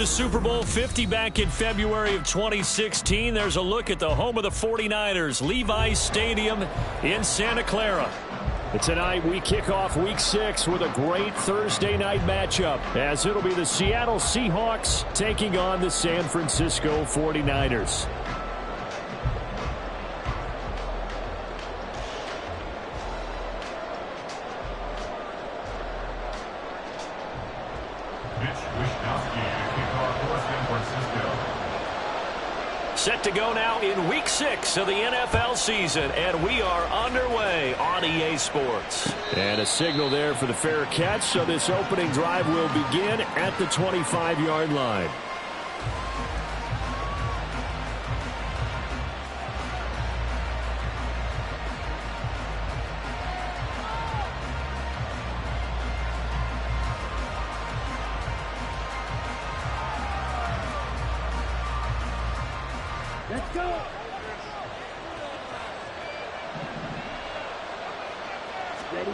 The Super Bowl 50 back in February of 2016. There's a look at the home of the 49ers, Levi's Stadium in Santa Clara. Tonight we kick off Week 6 with a great Thursday night matchup, as it'll be the Seattle Seahawks taking on the San Francisco 49ers. Set to go now in Week 6 of the NFL season, and we are underway on EA Sports. And a signal there for the fair catch, so this opening drive will begin at the 25-yard line. Let's go. Ready?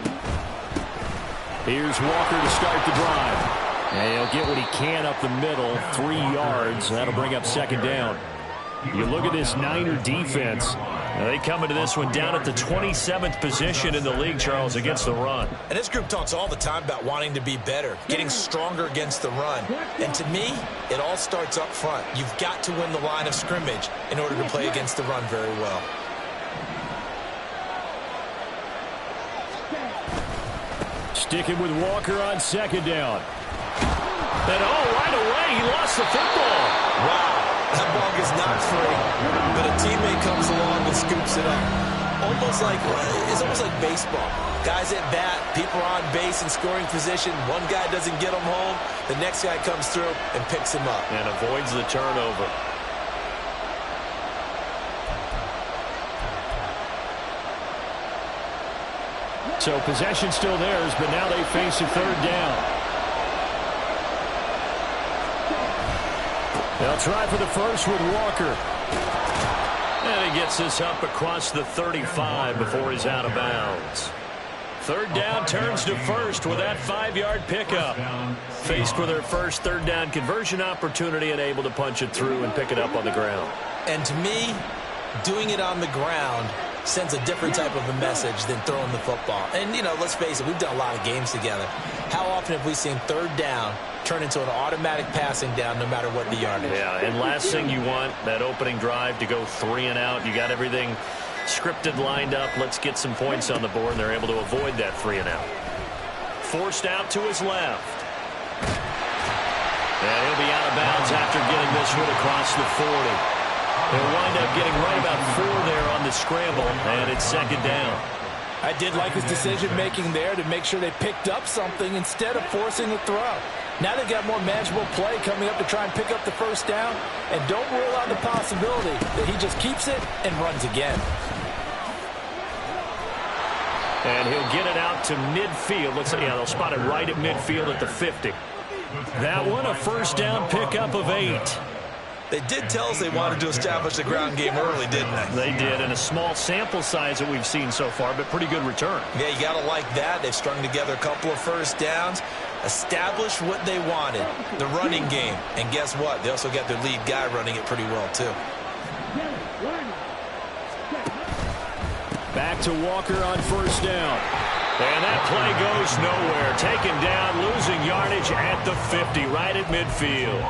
Here's Walker to start the drive. And he'll get what he can up the middle, 3 yards. That'll bring up second down. You look at this Niner defense. They come into this one down at the 27th position in the league, Charles, against the run. And this group talks all the time about wanting to be better, getting stronger against the run. And to me, it all starts up front. You've got to win the line of scrimmage in order to play against the run very well. Sticking with Walker on second down. And right away, he lost the football. Wow. That ball gets knocked free, but a teammate comes along and scoops it up. It's almost like baseball. Guys at bat, people are on base in scoring position. One guy doesn't get him home. The next guy comes through and picks him up. And avoids the turnover. So possession still theirs, but now they face a third down. They'll try for the first with Walker. And he gets this up across the 35 before he's out of bounds. Third down turns to first with that 5-yard pickup. Faced with their first third down conversion opportunity and able to punch it through and pick it up on the ground. And to me, doing it on the ground sends a different type of a message than throwing the football. And, let's face it, we've done a lot of games together. How often have we seen third down turn into an automatic passing down no matter what the yardage? Yeah, and last thing you want, that opening drive to go 3 and out. You got everything scripted, lined up. Let's get some points on the board, and they're able to avoid that 3 and out. Forced out to his left. And he'll be out of bounds after getting this one across the 40. He'll wind up getting right about 4 there on the scramble, and it's second down. I did like his decision-making there to make sure they picked up something instead of forcing the throw. Now they've got more manageable play coming up to try and pick up the first down, and don't rule out the possibility that he just keeps it and runs again. And he'll get it out to midfield. They'll spot it right at midfield at the 50. That one, a first down pickup of 8. They did tell us they wanted to establish the ground game early, didn't they? They did, and a small sample size that we've seen so far, but pretty good return. Yeah, you got to like that. They've strung together a couple of first downs, established what they wanted, the running game. And guess what? They also got their lead guy running it pretty well, too. Back to Walker on first down. And that play goes nowhere. Taken down, losing yardage at the 50, right at midfield.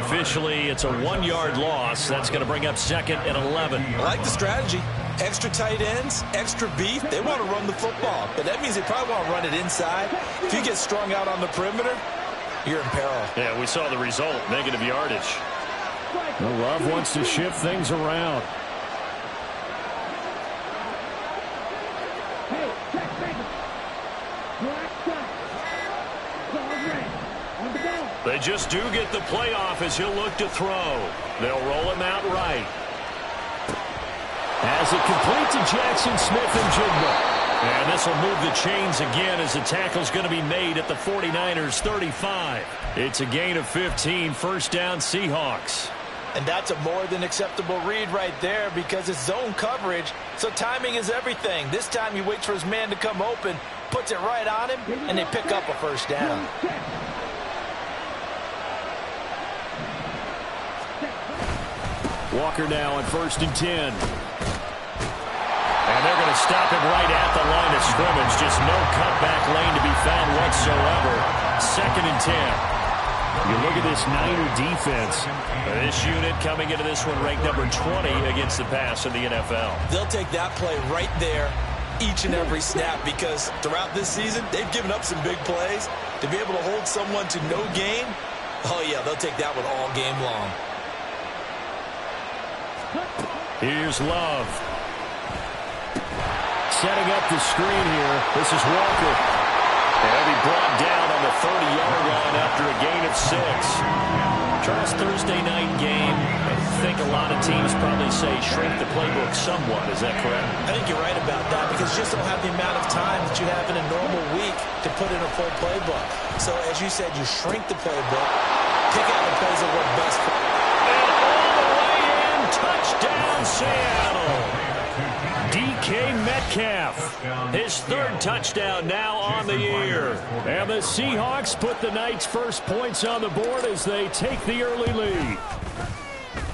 Officially, it's a 1-yard loss. That's going to bring up second and 11. I like the strategy. Extra tight ends, extra beef. They want to run the football, but that means they probably want to run it inside. If you get strung out on the perimeter, you're in peril. Yeah, we saw the result, negative yardage. Well, Love wants to shift things around. They just do get the playoff as he'll look to throw. They'll roll him out right. As it complete to Jackson Smith-Njigba. And this will move the chains again as the tackle's going to be made at the 49ers 35. It's a gain of 15, first down Seahawks. And that's a more than acceptable read right there because it's zone coverage, so timing is everything. This time he waits for his man to come open, puts it right on him, and they pick up a first down. Walker now on 1st and 10. And they're going to stop him right at the line of scrimmage. Just no cutback lane to be found whatsoever. 2nd and 10. You look at this Niner defense. This unit coming into this one ranked number 20 against the pass in the NFL. They'll take that play right there each and every snap because throughout this season, they've given up some big plays. To be able to hold someone to no gain, oh yeah, they'll take that one all game long. Here's Love. Setting up the screen here. This is Walker. And he'll be brought down on the 30-yard line after a gain of 6. Charles, Thursday night game. I think a lot of teams probably say shrink the playbook somewhat. Is that correct? I think you're right about that because you just don't have the amount of time that you have in a normal week to put in a full playbook. So, as you said, you shrink the playbook, pick out the plays that work best for you. And all the way in, touchdown Seattle. DK Metcalf, his 3rd touchdown now on the year. And the Seahawks put the Knights' first points on the board as they take the early lead.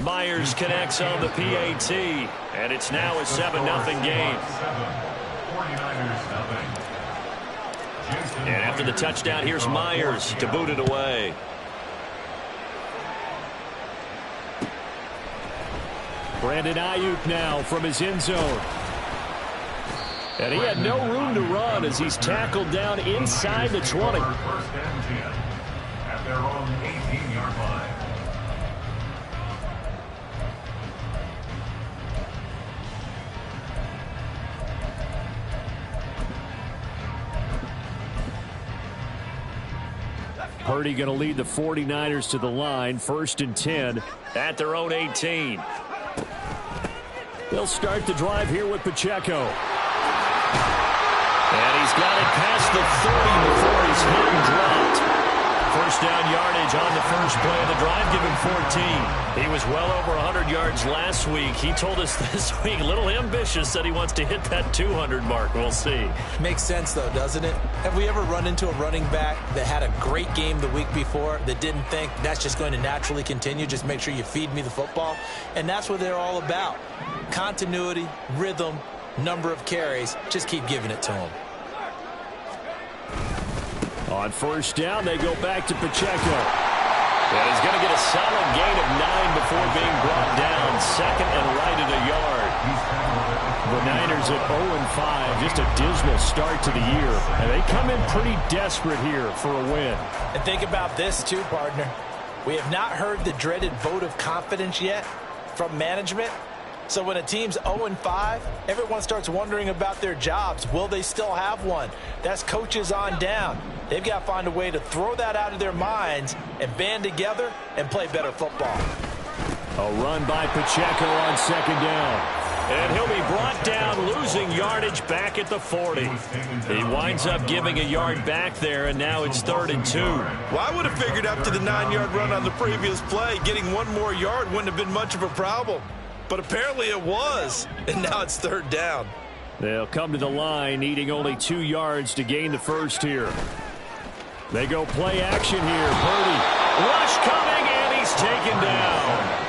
Myers connects on the PAT, and it's now a 7-0 game. And after the touchdown, here's Myers to boot it away. Brandon Ayuk now from his end zone. And he had no room to run as he's tackled down inside the 20. First and 10 at their own 18-yard line. Purdy going to lead the 49ers to the line. 1st and 10 at their own 18. They'll start the drive here with Pacheco. And he's got it past the 30 before he's hit and dropped. First down yardage on the first play of the drive, give him 14. He was well over 100 yards last week. He told us this week, a little ambitious, said he wants to hit that 200 mark. We'll see. Makes sense, though, doesn't it? Have we ever run into a running back that had a great game the week before that didn't think that's just going to naturally continue? Just make sure you feed me the football. And that's what they're all about. Continuity, rhythm, number of carries. Just keep giving it to them. On first down, they go back to Pacheco. And he's going to get a solid gain of 9 before being brought down. 2nd and right at a yard. The Niners at 0-5. Just a dismal start to the year. And they come in pretty desperate here for a win. And think about this, too, partner. We have not heard the dreaded vote of confidence yet from management. So when a team's 0-5, everyone starts wondering about their jobs. Will they still have one? That's coaches on down. They've got to find a way to throw that out of their minds and band together and play better football. A run by Pacheco on 2nd down. And he'll be brought down, losing yardage back at the 40. He winds up giving a yard back there, and now it's 3rd and 2. Well, I would have figured after the 9-yard run on the previous play, getting one more yard wouldn't have been much of a problem. But apparently it was, and now it's 3rd down. They'll come to the line, needing only 2 yards to gain the first here. They go play action here. Purdy. Rush coming, and he's taken down.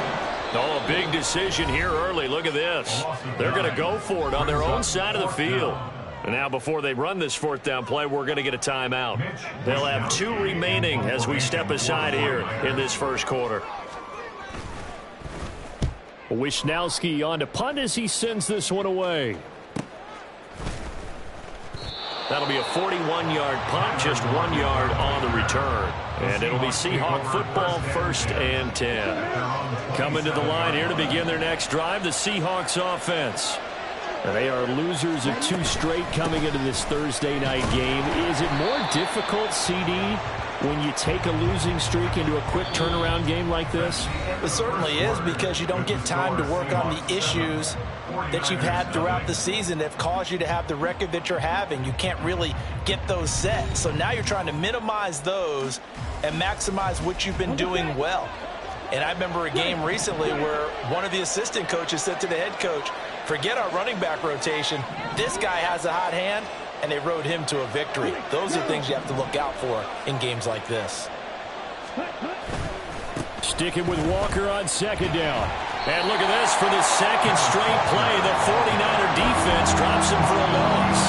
Oh, a big decision here early. Look at this. They're going to go for it on their own side of the field. And now before they run this 4th down play, we're going to get a timeout. They'll have 2 remaining as we step aside here in this first quarter. Wishnowski on to punt as he sends this one away. That'll be a 41-yard punt, just 1 yard on the return. And it'll be Seahawk football, 1st and 10. Coming to the line here to begin their next drive, the Seahawks offense. And they are losers of 2 straight coming into this Thursday night game. Is it more difficult, CD, when you take a losing streak into a quick turnaround game like this? It certainly is, because you don't get time to work on the issues that you've had throughout the season that have caused you to have the record that you're having. You can't really get those set. So now you're trying to minimize those and maximize what you've been doing well. And I remember a game recently where one of the assistant coaches said to the head coach, forget our running back rotation. This guy has a hot hand, and they rode him to a victory. Those are things you have to look out for in games like this. Sticking with Walker on second down. And look at this for the second straight play. The 49er defense drops him for a loss.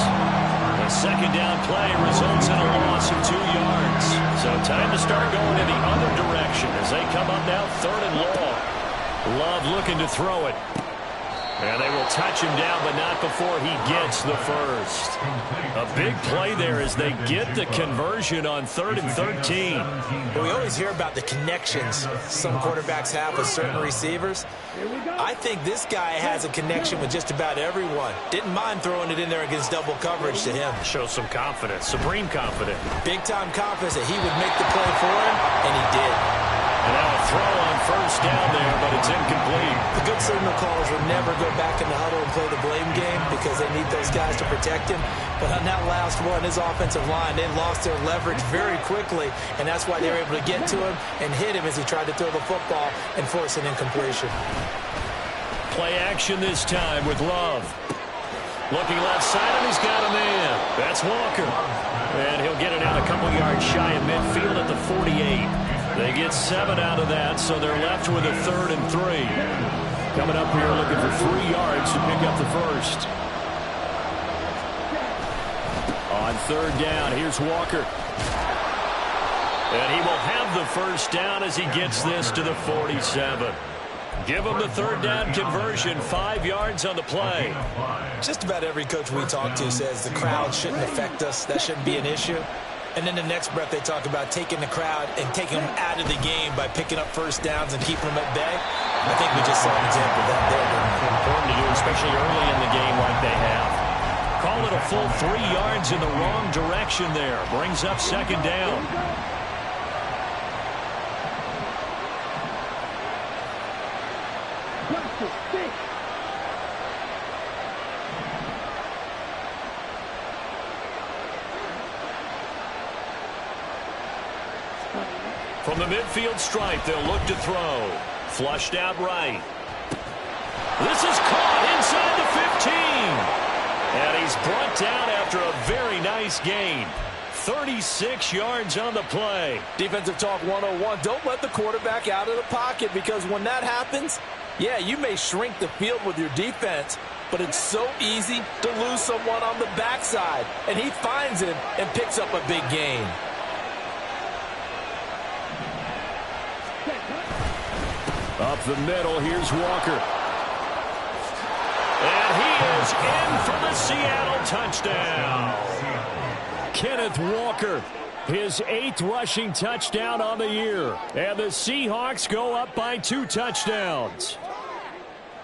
The second down play results in a loss of 2 yards. So time to start going in the other direction as they come up now 3rd and long. Love looking to throw it. And they will touch him down, but not before he gets the first. A big play there as they get the conversion on 3rd and 13. Well, we always hear about the connections some quarterbacks have with certain receivers. I think this guy has a connection with just about everyone. Didn't mind throwing it in there against double coverage to him. Shows some confidence, supreme confidence. Big-time confidence that he would make the play for him, and he did. And now a throw on first down there, but it's incomplete. The good signal callers will never go back in the huddle and play the blame game because they need those guys to protect him. But on that last one, his offensive line, they lost their leverage very quickly, and that's why they were able to get to him and hit him as he tried to throw the football and force an incompletion. Play action this time with Love. Looking left side, and he's got a man. That's Walker. And he'll get it out a couple yards shy of midfield at the 48. They get 7 out of that, so they're left with a 3rd and 3. Coming up here looking for 3 yards to pick up the first. On 3rd down, here's Walker. And he will have the first down as he gets this to the 47. Give him the 3rd down conversion, 5 yards on the play. Just about every coach we talk to says the crowd shouldn't affect us. That shouldn't be an issue. And then the next breath they talk about taking the crowd and taking them out of the game by picking up first downs and keeping them at bay. I think we just saw an example of that there. Important to do, especially early in the game like they have. Call it a full 3 yards in the wrong direction there. Brings up 2nd down. From the midfield stripe, they'll look to throw. Flushed out right. This is caught inside the 15. And he's brought down after a very nice gain. 36 yards on the play. Defensive talk 101. Don't let the quarterback out of the pocket, because when that happens, yeah, you may shrink the field with your defense, but it's so easy to lose someone on the backside. And he finds him and picks up a big gain. Up the middle, here's Walker. And he is in for the Seattle touchdown. Kenneth Walker, his 8th rushing touchdown on the year. And the Seahawks go up by 2 touchdowns.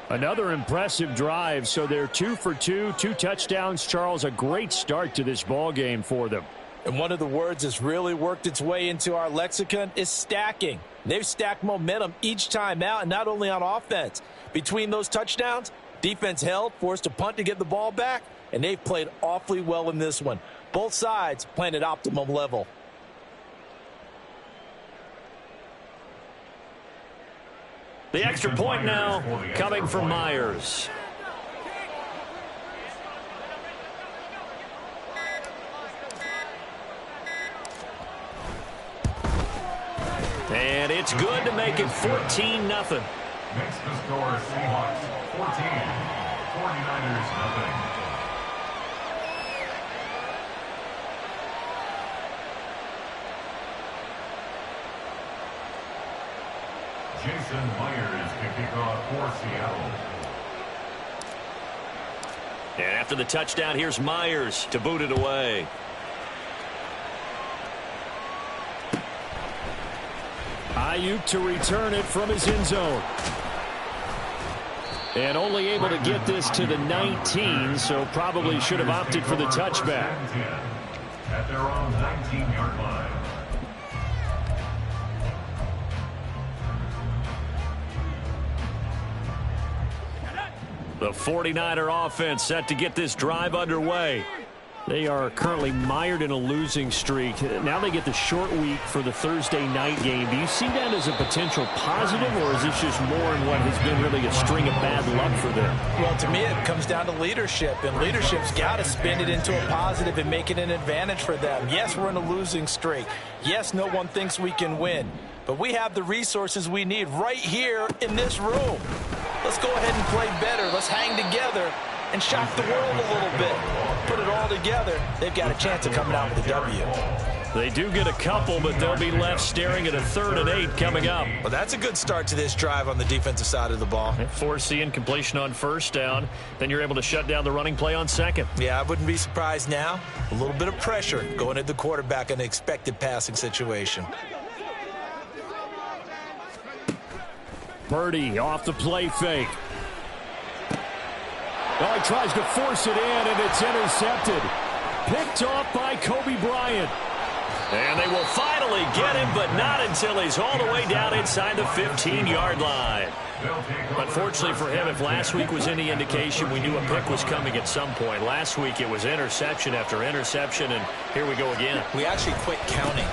Another impressive drive, so they're 2 for 2, 2 touchdowns. Charles, a great start to this ball game for them. And one of the words that's really worked its way into our lexicon is stacking. They've stacked momentum each time out, and not only on offense. Between those touchdowns, defense held, forced a punt to get the ball back, and they've played awfully well in this one. Both sides playing at optimum level. The extra point now coming from Myers. And it's good to make it 14-0. Makes the score Seahawks 14, 49ers nothing. Jason Myers to kick off for Seattle. And after the touchdown, here's Myers to boot it away. Ayuk to return it from his end zone. And only able to get this to the 19, so probably should have opted for the touchback. At their own 19-yard line. The 49er offense set to get this drive underway. They are currently mired in a losing streak. Now they get the short week for the Thursday night game. Do you see that as a potential positive, or is this just more in what has been really a string of bad luck for them? Well, to me, it comes down to leadership, and leadership's got to spin it into a positive and make it an advantage for them. Yes, we're in a losing streak. Yes, no one thinks we can win. but we have the resources we need right here in this room. Let's go ahead and play better. Let's hang together and shock the world a little bit. Put it all together. They've got a chance of coming out with a W. They do get a couple, but they'll be left staring at a 3rd and 8 coming up. Well, that's a good start to this drive on the defensive side of the ball. Force the incompletion on 1st down. Then you're able to shut down the running play on 2nd. Yeah, I wouldn't be surprised now. A little bit of pressure going at the quarterback in an expected passing situation. Purdy off the play fake. Oh, he tries to force it in, and it's intercepted. Picked off by Kobe Bryant. And they will finally get him, but not until he's all the way down inside the 15-yard line. Unfortunately for him, if last week was any indication, we knew a pick was coming at some point. Last week it was interception after interception, and here we go again. We actually quit counting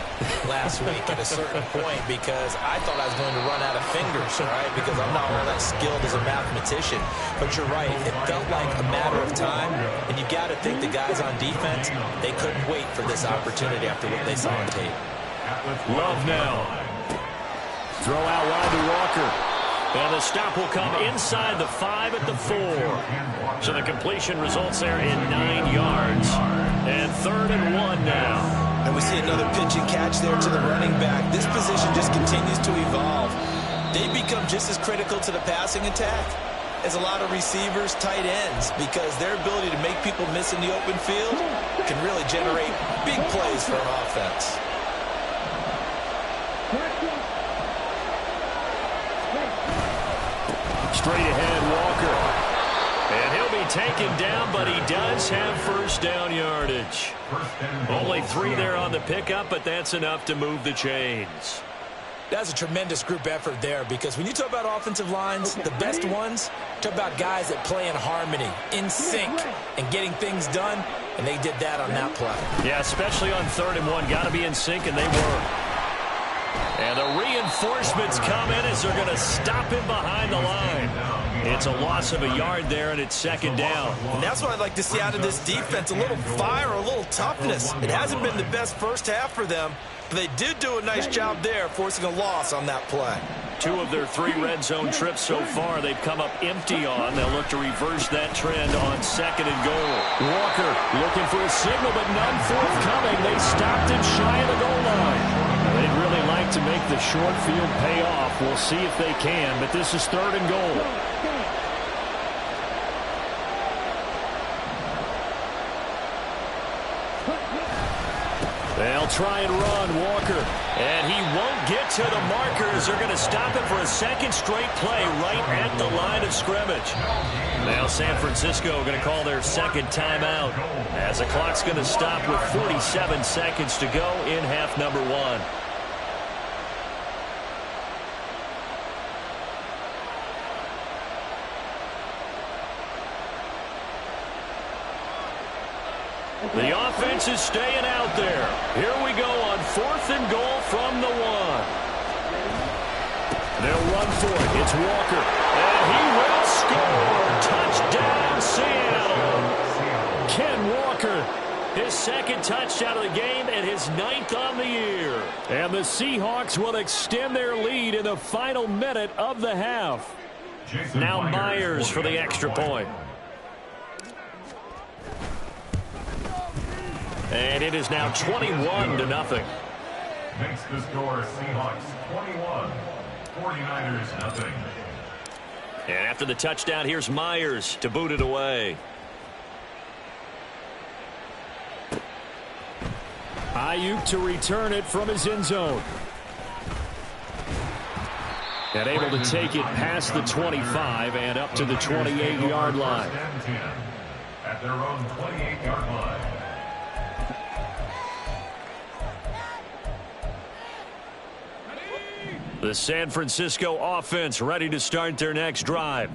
last week at a certain point because I thought I was going to run out of fingers, all right, because I'm not all that skilled as a mathematician. But you're right, it felt like a matter of time, and you got to think the guys on defense, they couldn't wait for this opportunity after what they saw on tape. Love now. Throw out wide to Walker. And the stop will come inside the 5 at the 4. So the completion results there in 9 yards. And 3rd and 1 now. And we see another pitch and catch there to the running back. This position just continues to evolve. They become just as critical to the passing attack as a lot of receivers, tight ends, because their ability to make people miss in the open field can really generate big plays for an offense. Straight ahead, Walker. And he'll be taken down, but he does have 1st down yardage. Only 3 there on the pickup, but that's enough to move the chains. That's a tremendous group effort there, because when you talk about offensive lines, the best ones, talk about guys that play in harmony, in sync, and getting things done, and they did that on that play. Yeah, especially on 3rd and 1. Got to be in sync, and they were. And the reinforcements come in as they're going to stop him behind the line. It's a loss of a yard there, and it's 2nd down. And that's what I'd like to see out of this defense, a little fire, a little toughness. It hasn't been the best first half for them, but they did do a nice job there, forcing a loss on that play. 2 of their 3 red zone trips so far they've come up empty on. They'll look to reverse that trend on 2nd and goal. Walker looking for a signal, but none forthcoming. They stopped him shy of the goal line. They'd really like to make the short field pay off. We'll see if they can, but this is 3rd and goal. They'll try and run, Walker. And he won't get to the markers. They're going to stop him for a 2nd straight play right at the line of scrimmage. Now San Francisco going to call their 2nd timeout as the clock's going to stop with 47 seconds to go in half number 1. The offense is staying out there. Here we go on 4th and goal from the 1. They'll run for it. It's Walker. And he will score. Touchdown, Seattle. Ken Walker, his 2nd touchdown of the game and his 9th on the year. And the Seahawks will extend their lead in the final minute of the half. Now Myers for the extra point. And it is now 21-0. Makes the score Seahawks 21, 49ers nothing. And after the touchdown, here's Myers to boot it away. Ayuk to return it from his end zone. And able to take it past the 25 and up to the 28-yard line. At their own 28-yard line. The San Francisco offense ready to start their next drive.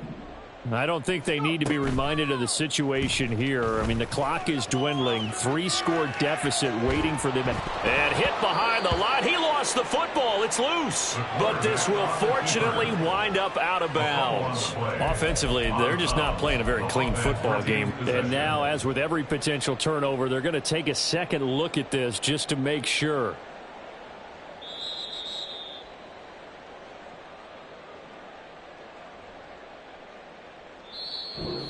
I don't think they need to be reminded of the situation here. I mean, the clock is dwindling. 3-score deficit waiting for them. And hit behind the line. He lost the football. It's loose. But this will fortunately wind up out of bounds. Offensively, they're just not playing a very clean football game. And now, as with every potential turnover, they're going to take a second look at this just to make sure.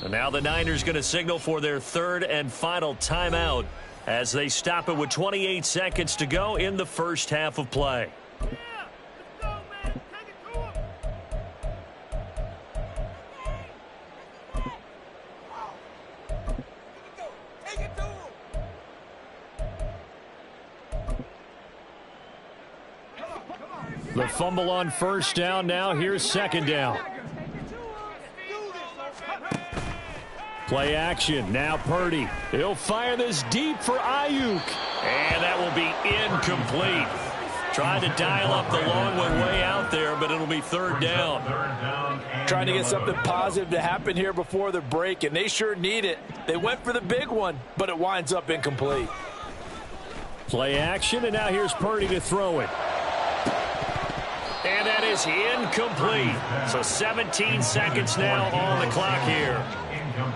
And now the Niners going to signal for their third and final timeout as they stop it with 28 seconds to go in the first half of play. The fumble on first down now. Here's second down. Play action. Now Purdy. He'll fire this deep for Ayuk. And that will be incomplete. Trying to dial up the long one way out there, but it'll be third down. Trying to get something positive to happen here before the break, and they sure need it. They went for the big one, but it winds up incomplete. Play action, and now here's Purdy to throw it. And that is incomplete. So 17 seconds now on the clock here.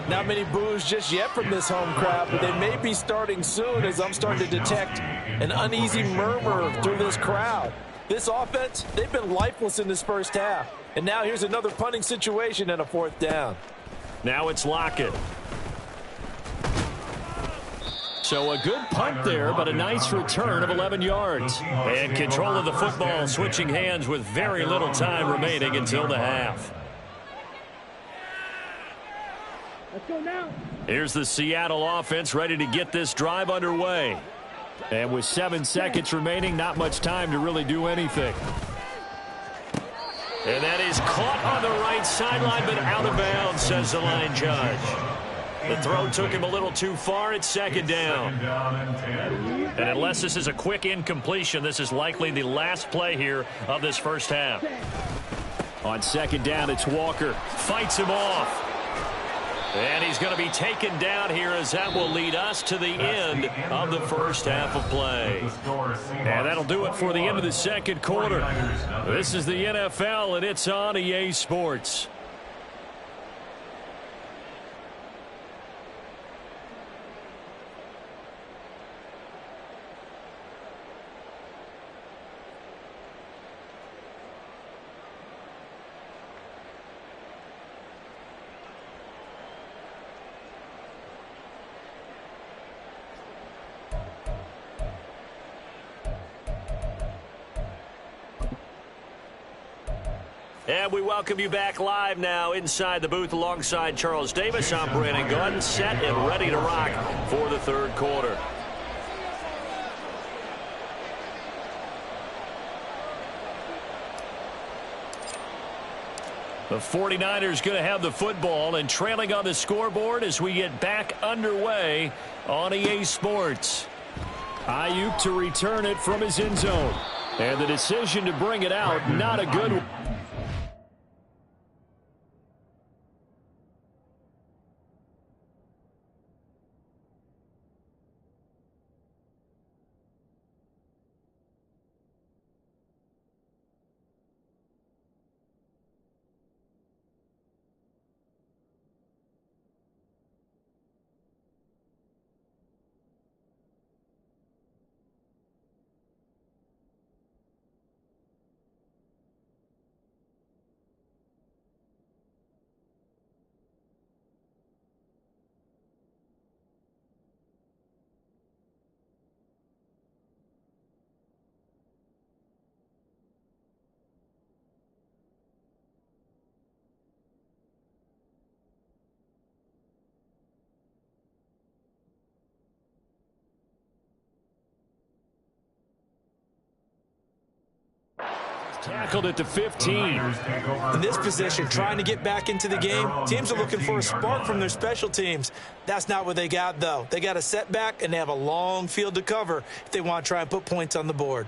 Not many boos just yet from this home crowd, but they may be starting soon as I'm starting to detect an uneasy murmur through this crowd. This offense, they've been lifeless in this first half. And now here's another punting situation and a fourth down. Now it's Lockett. So a good punt there, but a nice return of 11 yards. And control of the football switching hands with very little time remaining until the half. Let's go now. Here's the Seattle offense ready to get this drive underway. And with 7 seconds remaining, not much time to really do anything. And that is caught on the right sideline, but out of bounds, says the line judge. The throw took him a little too far. It's second down. And unless this is a quick incompletion, this is likely the last play here of this first half. On second down, it's Walker. Fights him off. And he's going to be taken down here as that will lead us to the end of the first half of play. And that'll do it for the end of the second quarter. This is the NFL, and it's on EA Sports. And we welcome you back live now inside the booth alongside Charles Davis. I'm Brandon Gordon, set and ready to rock for the third quarter. The 49ers going to have the football and trailing on the scoreboard as we get back underway on EA Sports. Ayuk to return it from his end zone. And the decision to bring it out, not a good one. Tackled at the 15. In this position, trying to get back into the game, teams are looking for a spark from their special teams. That's not what they got, though. They got a setback, and they have a long field to cover if they want to try and put points on the board.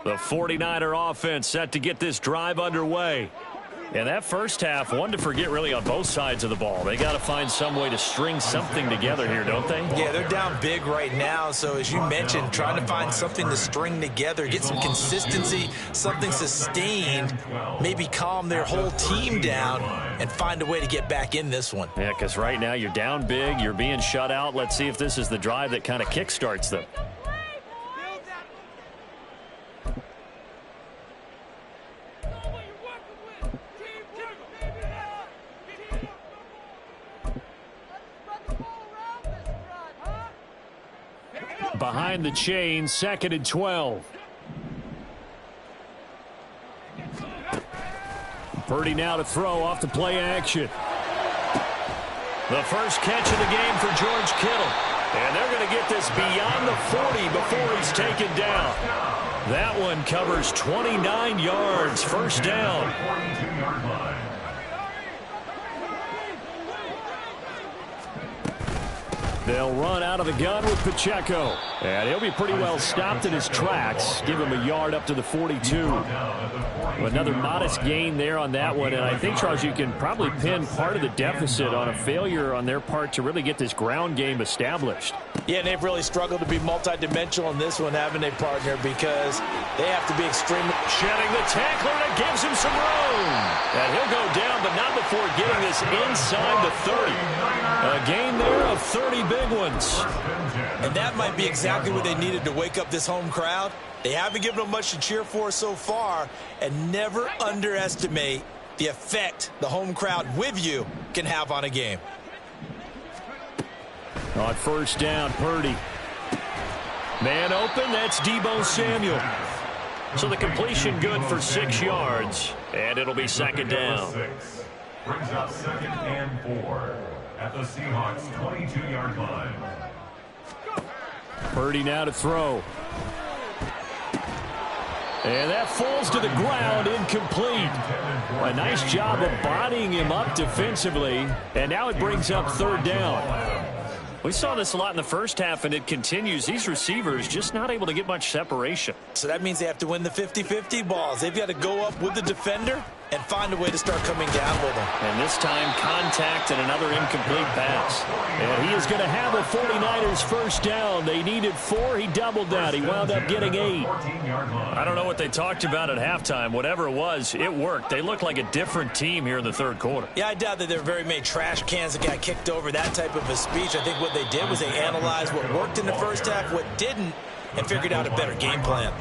The 49er offense set to get this drive underway. And that first half, one to forget really on both sides of the ball. They got to find some way to string something together here, don't they? Yeah, they're down big right now. So as you mentioned, trying to find something to string together, get some consistency, something sustained, maybe calm their whole team down and find a way to get back in this one. Yeah, because right now you're down big, you're being shut out. Let's see if this is the drive that kind of kickstarts them. behind the chain, 2nd and 12. Purdy now to throw off the play action. The first catch of the game for George Kittle. And they're going to get this beyond the 40 before he's taken down. That one covers 29 yards, first down. They'll run out of the gun with Pacheco. And he'll be pretty well stopped in his tracks. Give him a yard up to the 42. Another modest gain there on that one. And I think, Charles, you can probably pin part of the deficit on a failure on their part to really get this ground game established. Yeah, and they've really struggled to be multidimensional in this one, having a partner, because they have to be extremely... Shedding the tackler, and it gives him some room. And he'll go down, but not before getting this inside the 30. A gain there of 30 big ones. And that might be exactly what they needed to wake up this home crowd. They haven't given them much to cheer for so far, and never underestimate the effect the home crowd with you can have on a game. On first down, Purdy. Man open, that's Deebo Samuel. So the completion good for 6 yards, and it'll be 2nd down. Brings up 2nd and 4 at the Seahawks 22-yard line. Purdy now to throw. And that falls to the ground, incomplete. A nice job of bodying him up defensively, and now it brings up 3rd down. We saw this a lot in the first half, and it continues. These receivers just not able to get much separation. So that means they have to win the 50-50 balls. They've got to go up with the defender and find a way to start coming down with them. And this time, contact and another incomplete pass. And he is going to have a 49ers first down. They needed 4. He doubled that. He wound up getting 8. I don't know what they talked about at halftime. Whatever it was, it worked. They look like a different team here in the 3rd quarter. Yeah, I doubt that there were very many trash cans that got kicked over, that type of a speech. I think what they did was they analyzed what worked in the first half, what didn't, and figured out a better game plan.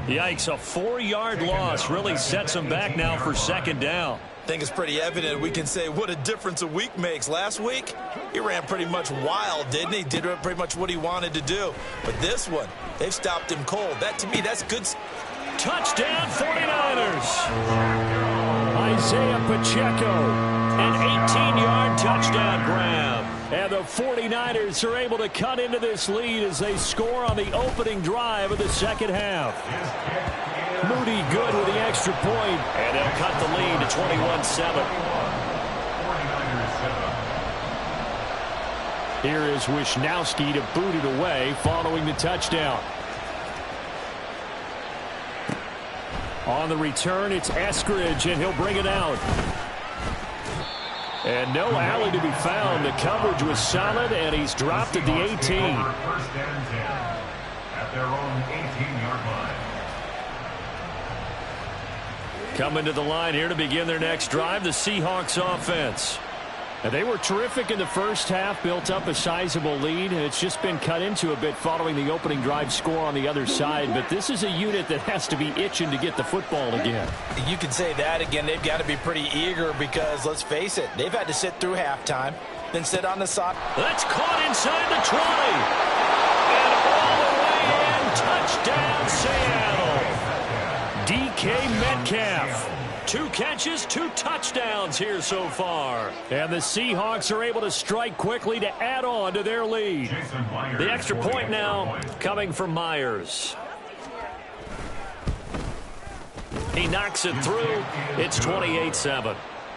Yikes, a 4-yard loss really sets them back now for 2nd down. I think it's pretty evident. We can say what a difference a week makes. Last week, he ran pretty much wild, didn't he? Did pretty much what he wanted to do. But this one, they've stopped him cold. That, to me, that's good. Touchdown, 49ers. Isaiah Pacheco, an 18-yard touchdown grab. And the 49ers are able to cut into this lead as they score on the opening drive of the 2nd half. Moody good with the extra point, and they'll cut the lead to 21-7. Here is Wisnowski to boot it away following the touchdown. On the return, it's Eskridge, and he'll bring it out. And no alley to be found. The coverage was solid, and he's dropped at the 18. First and 10 at their own 18-yard line. Coming to the line here to begin their next drive, the Seahawks offense. And they were terrific in the first half, built up a sizable lead, and it's just been cut into a bit following the opening drive score on the other side. But this is a unit that has to be itching to get the football again. You can say that again. They've got to be pretty eager because, let's face it, they've had to sit through halftime, then sit on the side. That's caught inside the 20. And all the way in, touchdown, Seattle. DK Metcalf. 2 catches, 2 touchdowns here so far. And the Seahawks are able to strike quickly to add on to their lead. The extra point now coming from Myers. He knocks it through. It's 28-7.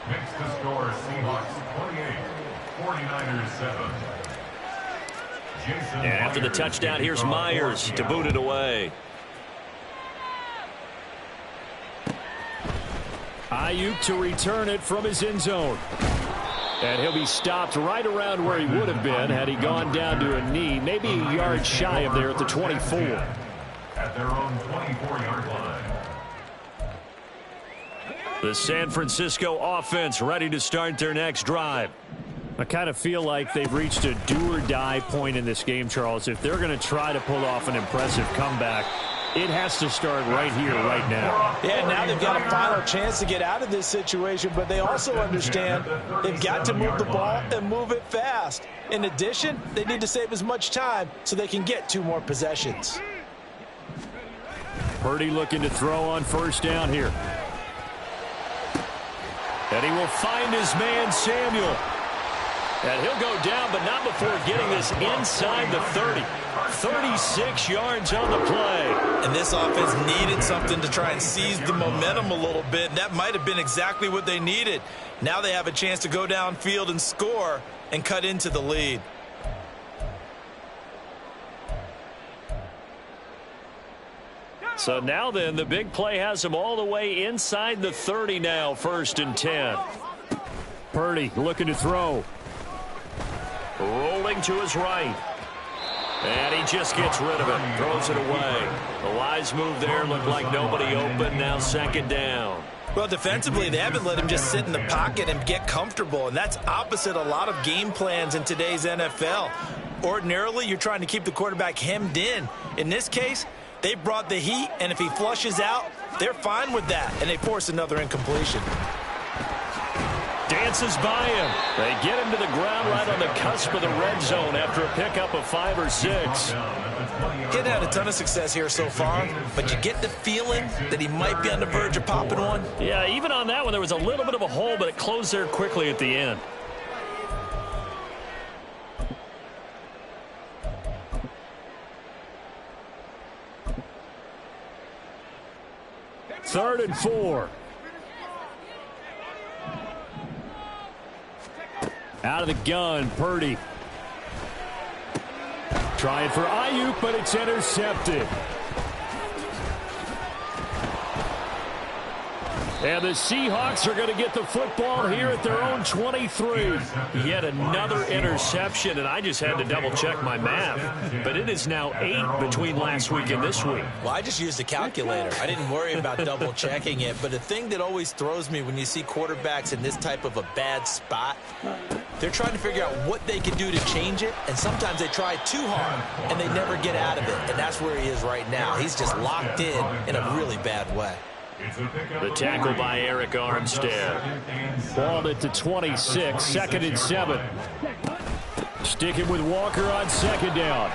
Makes the score Seahawks 28, 49ers 7. And after the touchdown, here's Myers to boot it away. Ayuk to return it from his end zone. And he'll be stopped right around where he would have been had he gone down to a knee, maybe a yard shy of there at the 24. At their own 24-yard line. The San Francisco offense ready to start their next drive. I kind of feel like they've reached a do-or-die point in this game, Charles. If they're going to try to pull off an impressive comeback, It has to start right here, right now. Yeah, now they've got a final chance to get out of this situation, but they also understand they've got to move the ball and move it fast. In addition, they need to save as much time so they can get 2 more possessions. Purdy looking to throw on first down here. And he will find his man, Samuel. And he'll go down, but not before getting this inside the 30. 36 yards on the play. And this offense needed something to try and seize the momentum a little bit. And that might have been exactly what they needed. Now they have a chance to go downfield and score and cut into the lead. So now then, the big play has him all the way inside the 30 now, 1st and 10. Purdy looking to throw. Rolling to his right. And he just gets rid of it. Throws it away. A wise move there. Looked like nobody open. Now 2nd down. Well, defensively, they haven't let him just sit in the pocket and get comfortable. And that's opposite a lot of game plans in today's NFL. Ordinarily, you're trying to keep the quarterback hemmed in. In this case, they brought the heat, and if he flushes out, they're fine with that. And they force another incompletion. Dances by him. They get him to the ground right on the cusp of the red zone after a pickup of 5 or 6. He'd had a ton of success here so far, but you get the feeling that he might be on the verge of popping one. Yeah, even on that one, there was a little bit of a hole, but it closed there quickly at the end. Third and 4. Out of the gun, Purdy. Trying for Ayuk, but it's intercepted. And the Seahawks are going to get the football here at their own 23. Yet another interception, and I just had to double-check my math. But it is now 8 between last week and this week. Well, I just used a calculator. I didn't worry about double-checking it. But the thing that always throws me when you see quarterbacks in this type of a bad spot, they're trying to figure out what they can do to change it. And sometimes they try too hard, and they never get out of it. And that's where he is right now. He's just locked in a really bad way. The tackle by Eric Armstead. Balled it to 26, 2nd and 7. Sticking with Walker on 2nd down.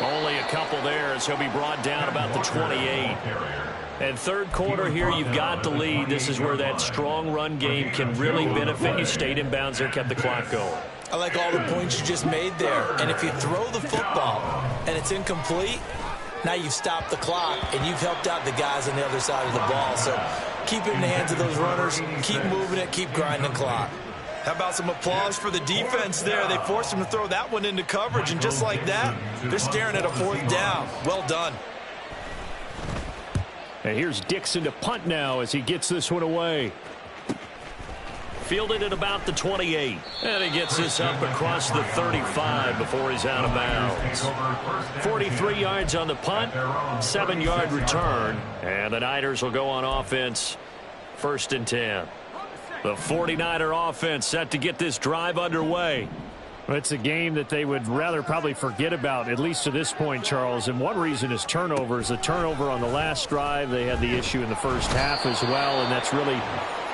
Only a couple there as he'll be brought down about the 28. And 3rd quarter here, you've got the lead. This is where that strong run game can really benefit you. Stayed in bounds there, kept the clock going. I like all the points you just made there. And if you throw the football and it's incomplete, now you've stopped the clock, and you've helped out the guys on the other side of the ball. So keep it in the hands of those runners. Keep moving it. Keep grinding the clock. How about some applause for the defense there? They forced him to throw that one into coverage, and just like that, they're staring at a 4th down. Well done. And here's Dixon to punt now as he gets this one away. Fielded at about the 28. And he gets this up across the 35 before he's out of bounds. 43 yards on the punt, 7-yard return. And the Niners will go on offense, 1st and 10. The 49er offense set to get this drive underway. It's a game that they would rather probably forget about, at least to this point, Charles. And one reason is turnovers. A turnover on the last drive. They had the issue in the first half as well, and that's really,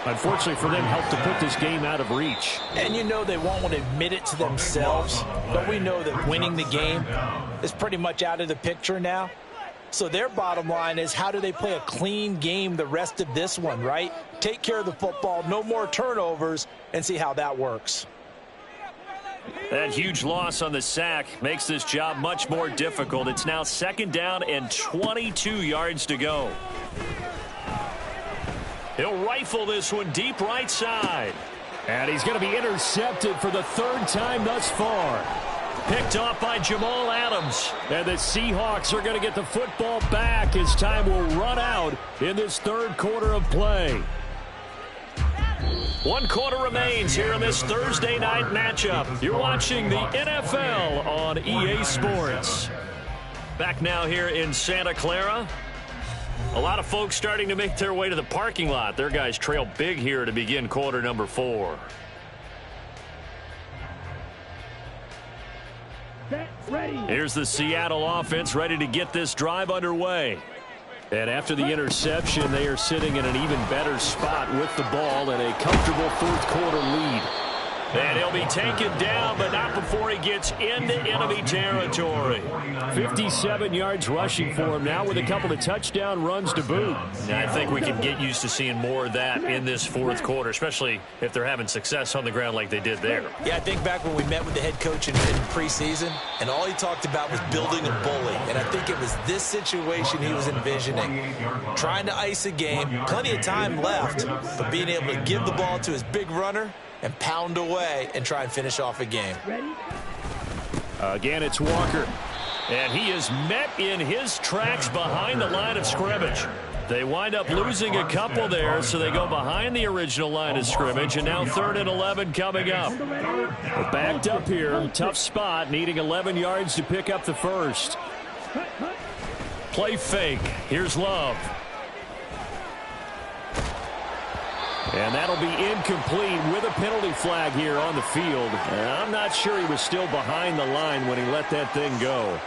unfortunately for them, helped to put this game out of reach. And you know they won't want to admit it to themselves, but we know that winning the game is pretty much out of the picture now. So their bottom line is, how do they play a clean game the rest of this one, right? Take care of the football, no more turnovers, and see how that works. That huge loss on the sack makes this job much more difficult. It's now 2nd down and 22 yards to go. He'll rifle this one deep right side. And he's going to be intercepted for the 3rd time thus far. Picked off by Jamal Adams. And the Seahawks are going to get the football back as time will run out in this 3rd quarter of play. 1 quarter remains here in this Thursday night matchup. You're watching the NFL on EA Sports. Back now here in Santa Clara. A lot of folks starting to make their way to the parking lot. Their guys trail big here to begin quarter number 4. Set. Here's the Seattle offense ready to get this drive underway. And after the interception, they are sitting in an even better spot with the ball and a comfortable fourth-quarter lead. And he'll be taken down, but not before he gets into enemy territory. 57 yards rushing for him now with a couple of touchdown runs to boot. I think we can get used to seeing more of that in this fourth quarter, especially if they're having success on the ground like they did there. Yeah, I think back when we met with the head coach in preseason, and all he talked about was building a bully. And I think it was this situation he was envisioning. Trying to ice a game, plenty of time left, but being able to give the ball to his big runner and pound away and try and finish off a game. Again, it's Walker. And he is met in his tracks behind the line of scrimmage. They wind up losing a couple there, so they go behind the original line of scrimmage, and now 3rd and 11 coming up. They're backed up here, tough spot, needing 11 yards to pick up the first. Play fake. Here's Love. And that'll be incomplete with a penalty flag here on the field. And I'm not sure he was still behind the line when he let that thing go.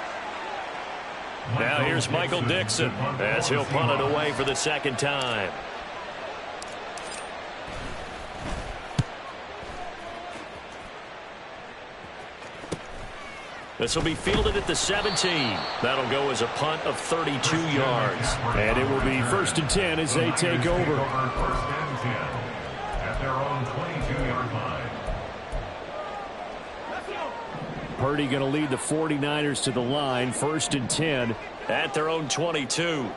Now here's Michael Dixon as he'll punt it away for the second time. This will be fielded at the 17. That'll go as a punt of 32 yards. And it will be 1st and 10 as they take over. 1st and 10 at their own 22-yard line. Purdy going to lead the 49ers to the line. 1st and 10 at their own 22.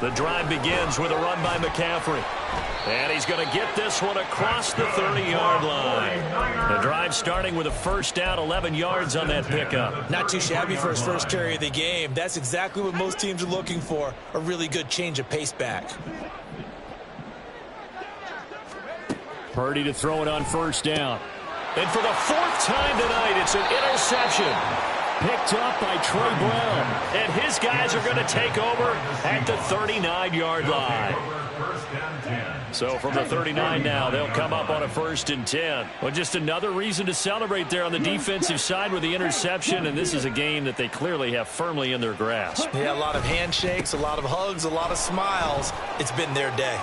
The drive begins with a run by McCaffrey. And he's going to get this one across the 30-yard line. The drive starting with a first down, 11 yards on that pickup. Not too shabby for his first carry of the game. That's exactly what most teams are looking for, a really good change of pace back. Purdy to throw it on 1st down. And for the 4th time tonight, it's an interception. Picked up by Trey Brown. And his guys are going to take over at the 39-yard line. So from the 39 now, they'll come up on a 1st and 10. Well, just another reason to celebrate there on the defensive side with the interception, and this is a game that they clearly have firmly in their grasp. Yeah, a lot of handshakes, a lot of hugs, a lot of smiles. It's been their day.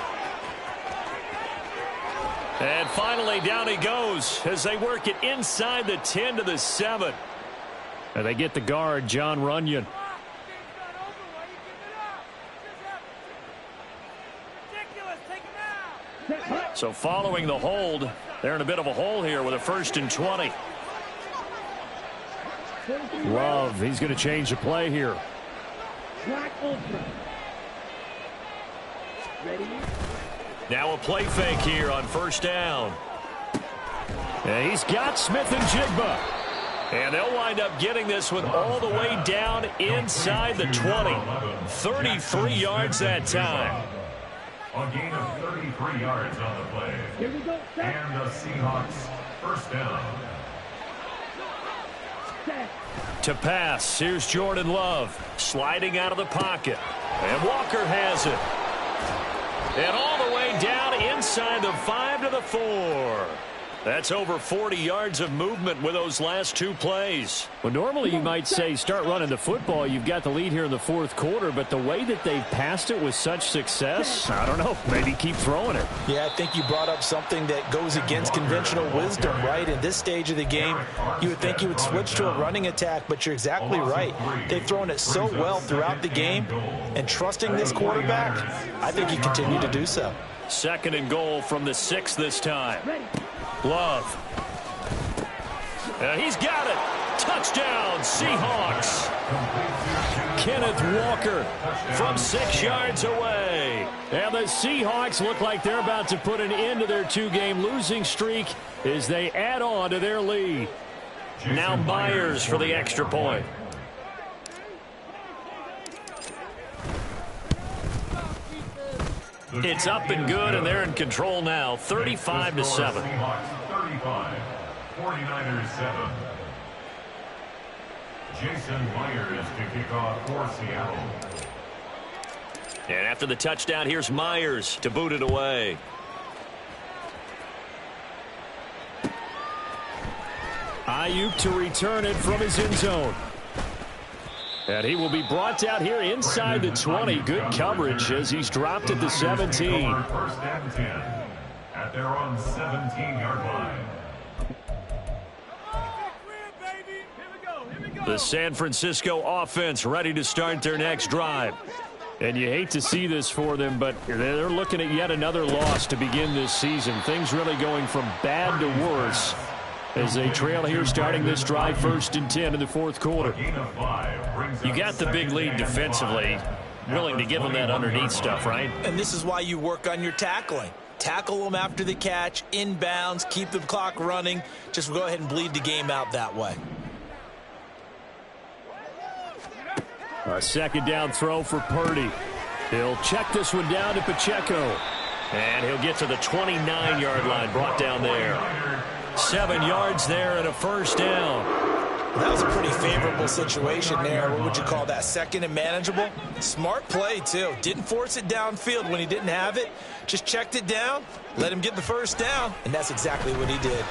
And finally, down he goes as they work it inside the 10 to the 7. And they get the guard, John Runyon. So following the hold, they're in a bit of a hole here with a 1st and 20. Love, he's going to change the play here. Now a play fake here on 1st down. And he's got Smith and Jigba. And they'll wind up getting this one all the way down inside the 20. 33 yards that time. A gain of 33 yards on the play. And the Seahawks 1st down. To pass, here's Jordan Love. Sliding out of the pocket. And Walker has it. And all the way down inside the 5 to the 4. That's over 40 yards of movement with those last 2 plays. Well, normally you might say start running the football. You've got the lead here in the 4th quarter, but the way that they've passed it with such success, I don't know, maybe keep throwing it. Yeah, I think you brought up something that goes against conventional wisdom, right? In this stage of the game, you would think you would switch to a running attack, but you're exactly right. They've thrown it so well throughout the game, and trusting this quarterback, I think you continue to do so. 2nd and goal from the 6 this time. Love. He's got it. Touchdown, Seahawks. Kenneth Walker from 6 yards away. And the Seahawks look like they're about to put an end to their 2-game losing streak as they add on to their lead. Now Myers for the extra point. It's up and good, and they're in control now, 35 to 7. 35, 49ers 7. Jason Myers to kick off for Seattle. And after the touchdown, here's Myers to boot it away. Ayuk to return it from his end zone. And he will be brought down here inside the 20. Good coverage as he's dropped at the 17. First and 10 at their own 17-yard line. The San Francisco offense ready to start their next drive. And you hate to see this for them, but they're looking at yet another loss to begin this season. Things really going from bad to worse as they trail here starting this drive 1st and 10 in the 4th quarter. You got the big lead defensively. Willing to give them that underneath stuff, right? And this is why you work on your tackling. Tackle them after the catch, inbounds, keep the clock running. Just go ahead and bleed the game out that way. A 2nd down throw for Purdy. He'll check this one down to Pacheco. And he'll get to the 29-yard line, brought down there. 7 yards there and a 1st down. That was a pretty favorable situation there. What would you call that? 2nd and manageable? Smart play, too. Didn't force it downfield when he didn't have it. Just checked it down, let him get the 1st down, and that's exactly what he did.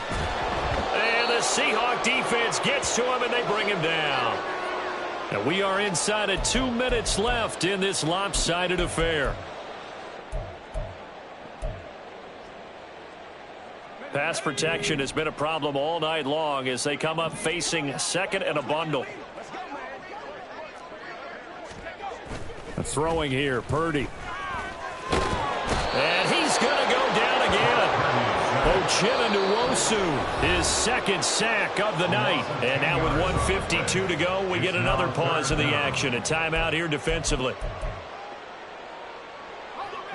And the Seahawk defense gets to him, and they bring him down. And we are inside of 2 minutes left in this lopsided affair. Pass protection has been a problem all night long as they come up facing 2nd and a bundle. Throwing here, Purdy. And he's going to go down again. Uchenna-Nwosu, his 2nd sack of the night. And now with 1:52 to go, we get another pause in the action. A timeout here defensively.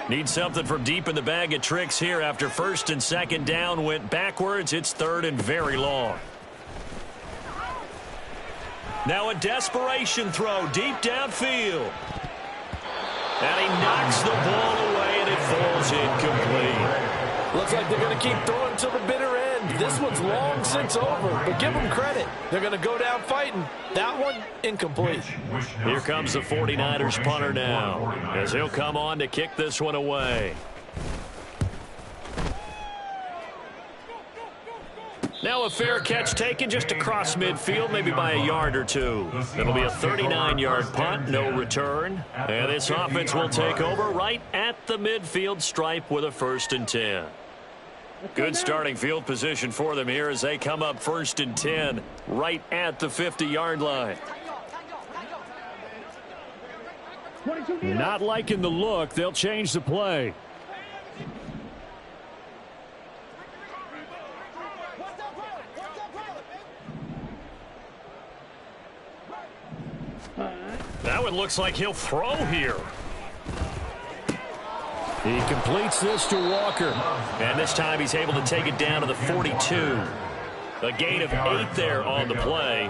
Need something from deep in the bag of tricks here after 1st and 2nd down went backwards. It's 3rd and very long. Now a desperation throw deep downfield. And he knocks the ball away and it falls incomplete. Looks like they're going to keep throwing until the bitter end. This one's long since over, but give them credit. They're going to go down fighting. That one, incomplete. Here comes the 49ers punter now as he'll come on to kick this one away. Now a fair catch taken just across midfield, maybe by a yard or two. It'll be a 39-yard punt, no return. And this offense will take over right at the midfield stripe with a 1st and 10. Good starting field position for them here as they come up 1st and 10 right at the 50-yard line. Not liking the look. They'll change the play. That one looks like he'll throw here. He completes this to Walker. And this time he's able to take it down to the 42. A gain of 8 there on the play.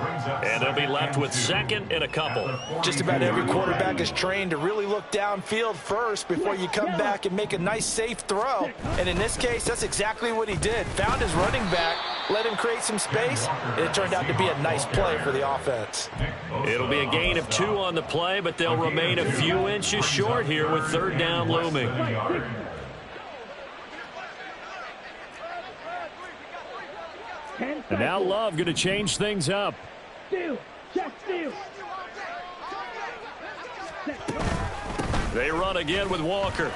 And they'll be left with 2nd and a couple. Just about every quarterback is trained to really look downfield first before you come back and make a nice, safe throw. And in this case, that's exactly what he did. Found his running back, let him create some space, and it turned out to be a nice play for the offense. It'll be a gain of 2 on the play, but they'll remain a few inches short here with 3rd down looming. And now Love going to change things up. Steal. Check steal. They run again with Walker.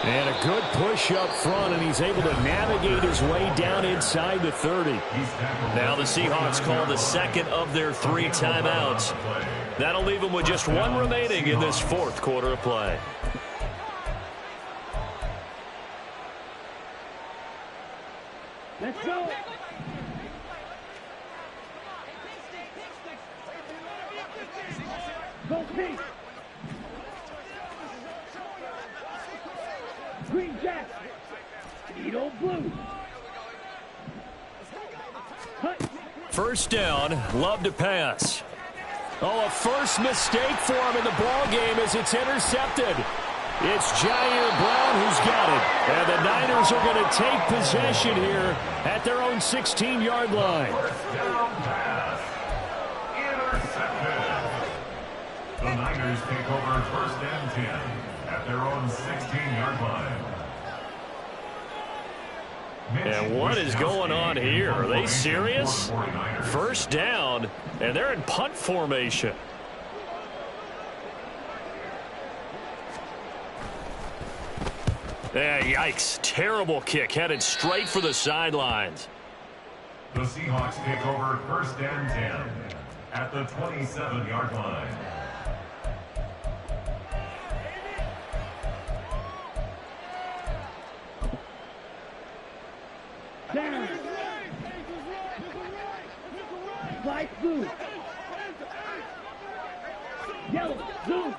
And a good push up front, and he's able to navigate his way down inside the 30. Now the Seahawks call the 2nd of their 3 timeouts. That'll leave them with just 1 remaining in this 4th quarter of play. Let's go. Go pink. Green Jack. Needle blue. Cut. 1st down, Love to pass. Oh, a first mistake for him in the ball game as it's intercepted. It's Jair Brown who's got it. And the Niners are going to take possession here at their own 16-yard line. First down pass. Intercepted. The Niners take over 1st and 10 at their own 16-yard line. And what is going on here? Are they serious? First down, and they're in punt formation. Yikes. Terrible kick. Headed straight for the sidelines. The Seahawks take over 1st and 10 at the 27-yard line. Down. Light blue. Yellow. Blue.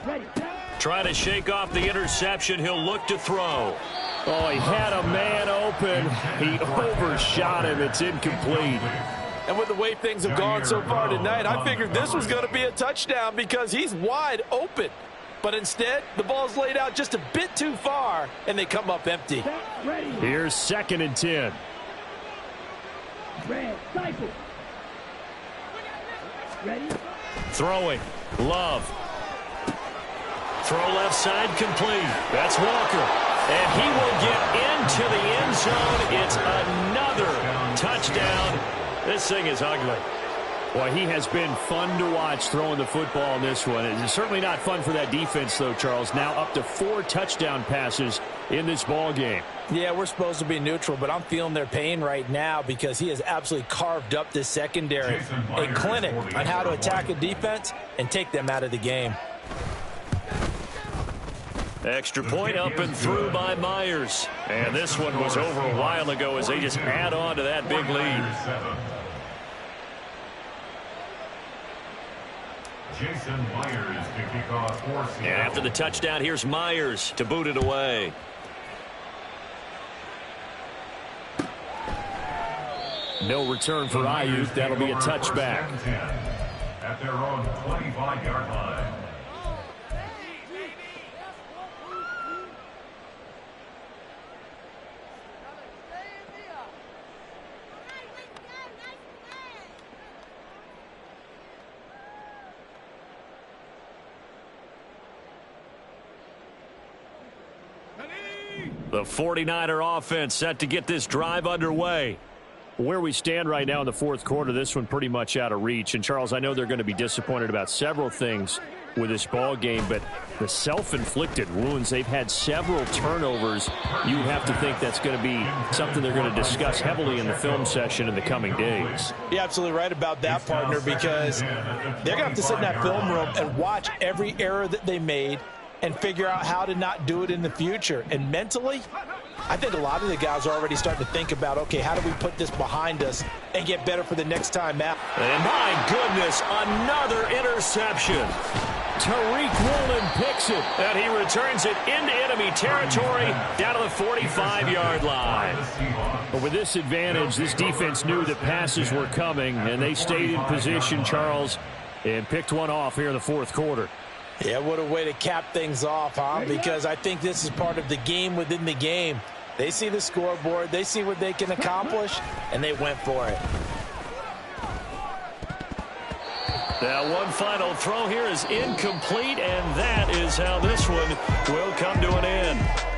Ready. Trying to shake off the interception. He'll look to throw. Oh, he had a man open. He overshot him. It's incomplete. And with the way things have gone so far tonight, I figured this was going to be a touchdown because he's wide open. But instead, the ball's laid out just a bit too far, and they come up empty. Here's 2nd and 10. Red. Cycle. Ready. Throwing. Love. Throw left side complete. That's Walker. And he will get into the end zone. It's another touchdown. This thing is ugly. Well, he has been fun to watch throwing the football in this one. It's certainly not fun for that defense, though, Charles. Now up to 4 touchdown passes in this ball game. Yeah, we're supposed to be neutral, but I'm feeling their pain right now because he has absolutely carved up this secondary. A clinic on how to attack a defense and take them out of the game. Extra point up and through by Myers. And this one was over a while ago as they just add on to that big lead. Jason Myers to kick off for Seattle. And after the touchdown, here's Myers to boot it away. No return for Ayuk. That'll be a touchback. At their own 25-yard line. The 49er offense set to get this drive underway. Where we stand right now in the 4th quarter, this one pretty much out of reach. And, Charles, I know they're going to be disappointed about several things with this ball game, but the self-inflicted wounds, they've had several turnovers. You would have to think that's going to be something they're going to discuss heavily in the film session in the coming days. You're absolutely right about that, partner, because they're going to have to sit in that film room and watch every error that they made and figure out how to not do it in the future. And mentally, I think a lot of the guys are already starting to think about, okay, how do we put this behind us and get better for the next time out? And my goodness, another interception. Tariq Woolen picks it, and he returns it into enemy territory down to the 45-yard line. But with this advantage, this defense knew that passes were coming, and they stayed in position, Charles, and picked one off here in the 4th quarter. Yeah, what a way to cap things off, huh? Because I think this is part of the game within the game. They see the scoreboard, they see what they can accomplish, and they went for it. Now one final throw here is incomplete, and that is how this one will come to an end.